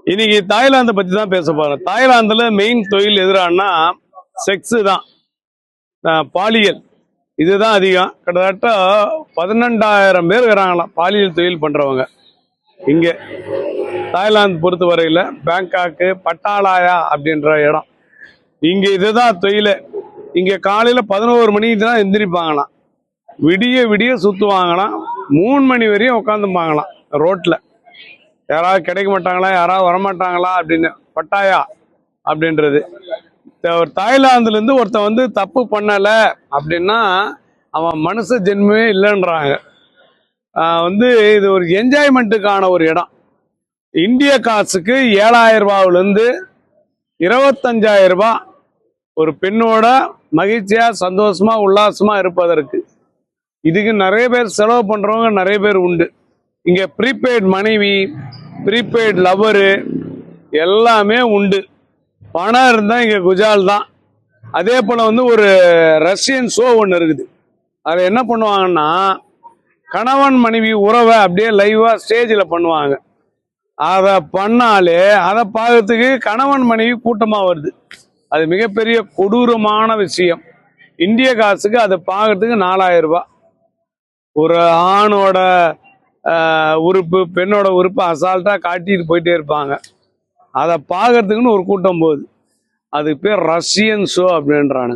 இன்னைக்கு தாய்லாந்தை பத்தி தான் பேச போறோம். தாய்லாந்துல மெயின் தொழில் எதிரானா செக்ஸ் தான், பாலியல் இதுதான் அதிகம். கிட்டத்தட்ட 12,000 பேர் இருக்கிறாங்களாம் பாலியல் தொழில் பண்றவங்க. இங்க தாய்லாந்து பொறுத்த வரையில பேங்காக்கு பட்டாலாயா அப்படின்ற இடம், இங்க இதுதான் தொழில். இங்க காலையில 11 மணிக்கு தான் எந்திரிப்பாங்களாம், விடிய விடிய சுத்துவாங்களாம், 3 மணி வரையும் உட்காந்துப்பாங்களாம் ரோட்ல. யாராவது கிடைக்க மாட்டாங்களா, யாராவது வரமாட்டாங்களா அப்படின்னு பட்டாயா அப்படின்றது. ஒரு தாய்லாந்துல இருந்து ஒருத்தன் வந்து தப்பு பண்ணல அப்படின்னா அவன் மனுஷ ஜென்மமே இல்லைன்றாங்க. இது ஒரு என்ஜாய்மெண்ட்டுக்கான ஒரு இடம். இந்திய காசுக்கு 7,000 ரூபாவிலிருந்து 25,000 ரூபாய் ஒரு பெண்ணோட மகிழ்ச்சியா சந்தோஷமா உல்லாசமா இருப்பதற்கு. இதுக்கு நிறைய பேர் செலவு பண்றவங்க நிறைய பேர் உண்டு. இங்க ப்ரீபெய்ட் மனைவி, ப்ரீபெய்ட் லவரு எல்லாமே உண்டு. பணம் இருந்தா இங்க குஜால் தான். அதே போல ஒரு ரஷ்யன் ஷோ ஒன்று இருக்குது. அதில் என்ன பண்ணுவாங்கன்னா கணவன் மனைவி உறவை அப்படியே லைவா ஸ்டேஜில் பண்ணுவாங்க. அதை பண்ணாலே அதை பார்க்கறதுக்கு கணவன் மனைவி கூட்டமாக வருது. அது மிகப்பெரிய கொடூரமான விஷயம். இந்திய காசுக்கு அதை பார்க்கறதுக்கு 4,000 ரூபாய். ஒரு ஆணோட உறுப்பு பெண்ணோட உறுப்பு அசால்ட்டா காட்டிட்டு போயிட்டே இருப்பாங்க. அதை பார்க்கறதுக்குன்னு ஒரு கூட்டம் போகுது. அதுக்கு பேர் ரஷ்யன் ஷோ அப்படின்றானு.